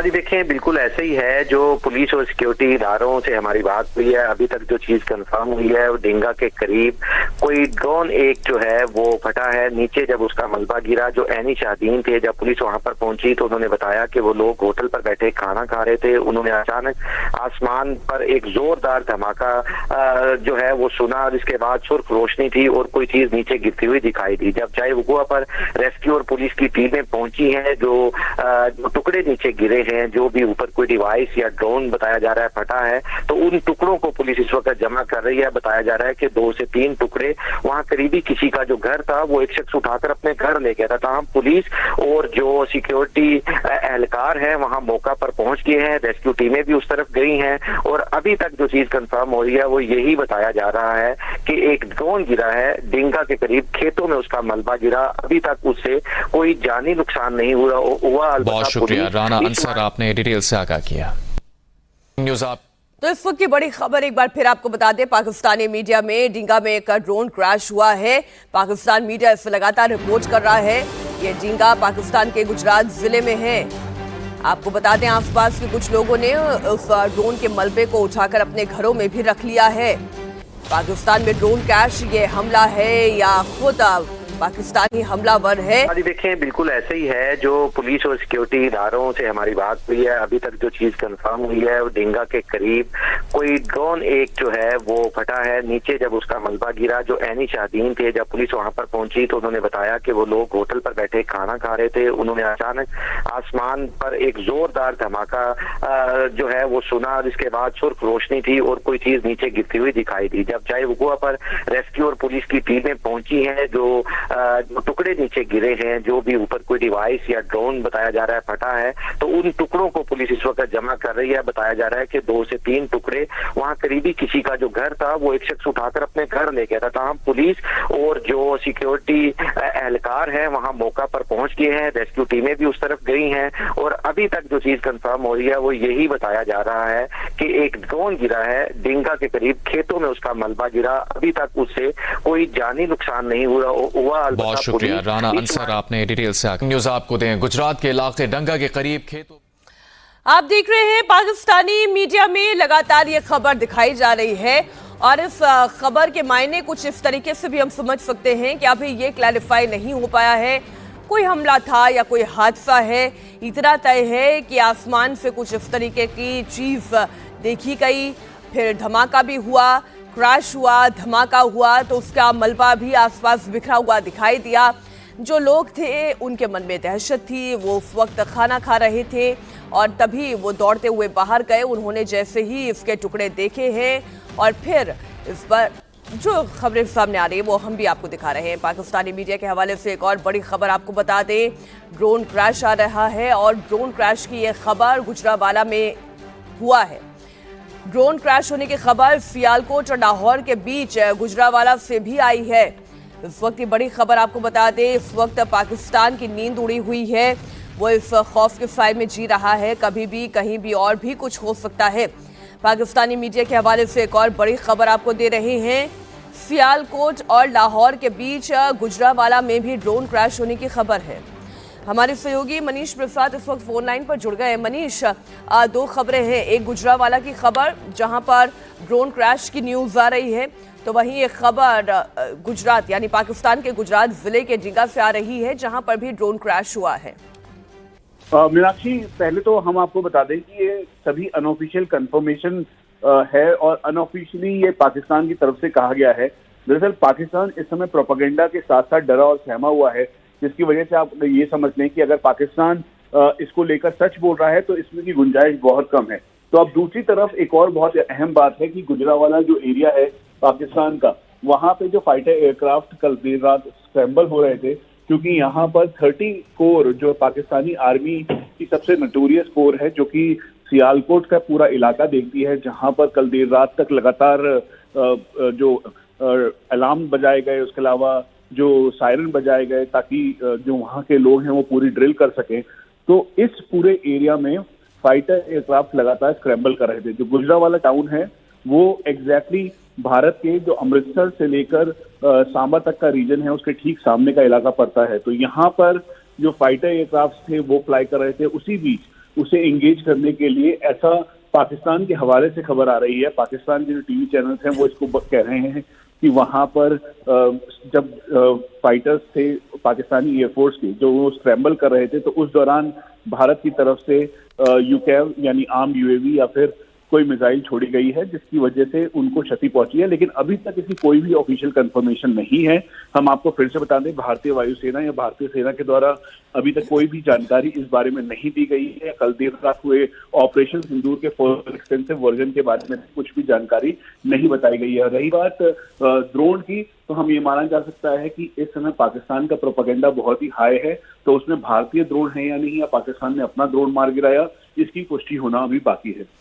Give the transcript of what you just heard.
जी देखें, बिल्कुल ऐसे ही है। जो पुलिस और सिक्योरिटी इदारों से हमारी बात हुई है, अभी तक जो चीज कंफर्म हुई है, वो डिंगा के करीब कोई ड्रोन एक जो है वो फटा है। नीचे जब उसका मलबा गिरा, जो ऐनी शादीन थे, जब पुलिस वहां पर पहुंची तो उन्होंने बताया कि वो लोग होटल पर बैठे खाना खा रहे थे। उन्होंने अचानक आसमान पर एक जोरदार धमाका जो है वो सुना और इसके बाद सुर्ख रोशनी थी और कोई चीज नीचे गिरती हुई दिखाई दी। जब चाहे वकुआ पर रेस्क्यू और पुलिस की टीमें पहुंची हैं, जो टुकड़े नीचे गिरे हैं, जो भी ऊपर कोई डिवाइस या ड्रोन बताया जा रहा है फटा है, तो उन टुकड़ों को पुलिस इस वक्त जमा कर रही है। बताया जा रहा है कि 2 से 3 टुकड़े वहां करीबी किसी का जो घर था वो एक शख्स उठाकर अपने घर ले गया था। तमाम पुलिस और जो सिक्योरिटी एहलकार है वहां मौका पर पहुंच गए हैं, रेस्क्यू टीमें भी उस तरफ गई हैं और अभी तक जो चीज कंफर्म हो रही है वो यही बताया जा रहा है कि एक ड्रोन गिरा है डिंगा के करीब, खेतों में उसका मलबा गिरा। अभी तक उससे कोई जानी नुकसान नहीं हुआ। बहुत शुक्रिया राना अंसर, आपने डिटेल से आगाह किया। न्यूज आप तो इस वक्त की बड़ी खबर एक बार फिर आपको बता दें, पाकिस्तानी मीडिया में डिंगा में एक ड्रोन क्रैश हुआ है। पाकिस्तान मीडिया इस लगातार रिपोर्ट कर रहा है। ये डिंगा पाकिस्तान के गुजरात जिले में है। आपको बता दें, आसपास के कुछ लोगों ने उस ड्रोन के मलबे को उठाकर अपने घरों में भी रख लिया है। पाकिस्तान में ड्रोन क्रैश ये हमला है या खुद पाकिस्तानी हमलावर है? जी देखें, बिल्कुल ऐसे ही है। जो पुलिस और सिक्योरिटी इदारों से हमारी बात हुई है, अभी तक जो चीज कंफर्म हुई है, वो डिंगा के करीब कोई ड्रोन एक जो है वो फटा है। नीचे जब उसका मलबा गिरा, जो ऐनी शादीन थे, जब पुलिस वहां पर पहुंची तो उन्होंने बताया कि वो लोग होटल पर बैठे खाना खा रहे थे। उन्होंने अचानक आसमान पर एक जोरदार धमाका जो है वो सुना और इसके बाद सुर्ख रोशनी थी और कोई चीज नीचे गिरती हुई दिखाई दी। जब चाहे वकुआ पर रेस्क्यू और पुलिस की टीमें पहुंची हैं, जो टुकड़े नीचे गिरे हैं, जो भी ऊपर कोई डिवाइस या ड्रोन बताया जा रहा है फटा है, तो उन टुकड़ों को पुलिस इस वक्त जमा कर रही है। बताया जा रहा है कि 2 से 3 टुकड़े वहां करीबी किसी का जो घर था वो एक शख्स उठाकर अपने घर ले गया था। तमाम पुलिस और जो सिक्योरिटी एहलकार है वहां मौका पर पहुंच गए हैं, रेस्क्यू टीमें भी उस तरफ गई हैं और अभी तक जो चीज कंफर्म हो रही है वो यही बताया जा रहा है कि एक ड्रोन गिरा है डिंगा के करीब, खेतों में उसका मलबा गिरा। अभी तक उससे कोई जानी नुकसान नहीं हुआ। बहुत शुक्रिया राना अंसर, आपने डिटेल से आगाह। न्यूज आपको दें, गुजरात के इलाके डंगा के करीब खेतों। आप देख रहे हैं, पाकिस्तानी मीडिया में लगातार ये खबर दिखाई जा रही है और इस खबर के मायने कुछ इस तरीके से भी हम समझ सकते हैं कि अभी ये क्लैरिफाई नहीं हो पाया है कोई हमला था या कोई हादसा है। इतना तय है कि आसमान से कुछ इस तरीके की चीज देखी गई, फिर धमाका भी हुआ, क्रैश हुआ, धमाका हुआ तो उसका मलबा भी आसपास बिखरा हुआ दिखाई दिया। जो लोग थे उनके मन में दहशत थी, वो उस वक्त खाना खा रहे थे और तभी वो दौड़ते हुए बाहर गए। उन्होंने जैसे ही इसके टुकड़े देखे हैं और फिर इस पर जो खबरें सामने आ रही है वो हम भी आपको दिखा रहे हैं। पाकिस्तानी मीडिया के हवाले से एक और बड़ी खबर आपको बता दें, ड्रोन क्रैश आ रहा है और ड्रोन क्रैश की यह खबर गुजरावाला में हुआ है। ड्रोन क्रैश होने की खबर सियालकोट और लाहौर के बीच गुजरावाला से भी आई है। इस वक्त की बड़ी खबर आपको बता दें, इस वक्त पाकिस्तान की नींद उड़ी हुई है, वो इस खौफ के साए में जी रहा है। कभी भी कहीं भी और भी कुछ हो सकता है। पाकिस्तानी मीडिया के हवाले से एक और बड़ी खबर आपको दे रहे हैं, सियालकोट और लाहौर के बीच गुजरावाला में भी ड्रोन क्रैश होने की खबर है। हमारे सहयोगी मनीष प्रसाद इस वक्त फोन लाइन पर जुड़ गए। मनीष, 2 खबरें हैं, एक गुजरावाला की खबर जहां पर ड्रोन क्रैश की न्यूज आ रही है, तो वहीं एक खबर गुजरात यानी पाकिस्तान के गुजरात जिले के डिंगा से आ रही है जहां पर भी ड्रोन क्रैश हुआ है। मीनाक्षी, पहले तो हम आपको बता दें कि ये सभी अनऑफिशियल कंफर्मेशन है और अनऑफिशियली ये पाकिस्तान की तरफ से कहा गया है। दरअसल पाकिस्तान इस समय प्रोपेगेंडा के साथ साथ डरा और सहमा हुआ है, जिसकी वजह से आप ये समझ लें कि अगर पाकिस्तान इसको लेकर सच बोल रहा है तो इसमें की गुंजाइश बहुत कम है। तो अब दूसरी तरफ एक और बहुत अहम बात है कि गुजरावाला जो एरिया है पाकिस्तान का, वहां पे जो फाइटर एयरक्राफ्ट कल देर रात स्क्रैम्बल हो रहे थे, क्योंकि यहाँ पर 30 कोर जो पाकिस्तानी आर्मी की सबसे नोटोरियस कोर है, जो कि सियालकोट का पूरा इलाका देखती है, जहां पर कल देर रात तक लगातार जो अलार्म बजाए गए, उसके अलावा जो सायरन बजाए गए ताकि जो वहाँ के लोग हैं वो पूरी ड्रिल कर सकें। तो इस पूरे एरिया में फाइटर एयरक्राफ्ट लगातार स्क्रैम्बल कर रहे थे। जो गुजरावाला टाउन है वो एग्जैक्टली भारत के जो अमृतसर से लेकर सांबा तक का रीजन है उसके ठीक सामने का इलाका पड़ता है। तो यहाँ पर जो फाइटर एयरक्राफ्ट थे वो फ्लाई कर रहे थे, उसी बीच उसे एंगेज करने के लिए, ऐसा पाकिस्तान के हवाले से खबर आ रही है। पाकिस्तान के जो टीवी चैनल्स हैं वो इसको कह रहे हैं कि वहां पर जब फाइटर्स थे पाकिस्तानी एयरफोर्स के, जो वो स्क्रैम्बल कर रहे थे, तो उस दौरान भारत की तरफ से यूकेव यानी आर्म यूएवी या फिर कोई मिसाइल छोड़ी गई है, जिसकी वजह से उनको क्षति पहुंची है। लेकिन अभी तक इसकी कोई भी ऑफिशियल कंफर्मेशन नहीं है। हम आपको फिर से बता दें, भारतीय वायुसेना या भारतीय सेना के द्वारा अभी तक कोई भी जानकारी इस बारे में नहीं दी गई है। कल देर रात हुए ऑपरेशन सिंदूर के फर्स्ट एक्सटेंसिव वर्जन के बारे में कुछ भी जानकारी नहीं बताई गई है। रही बात ड्रोन की, तो हम ये माना जा सकता है कि इस समय पाकिस्तान का प्रोपेगेंडा बहुत ही हाई है, तो उसमें भारतीय ड्रोन है या नहीं, या पाकिस्तान ने अपना ड्रोन मार गिराया, इसकी पुष्टि होना अभी बाकी है।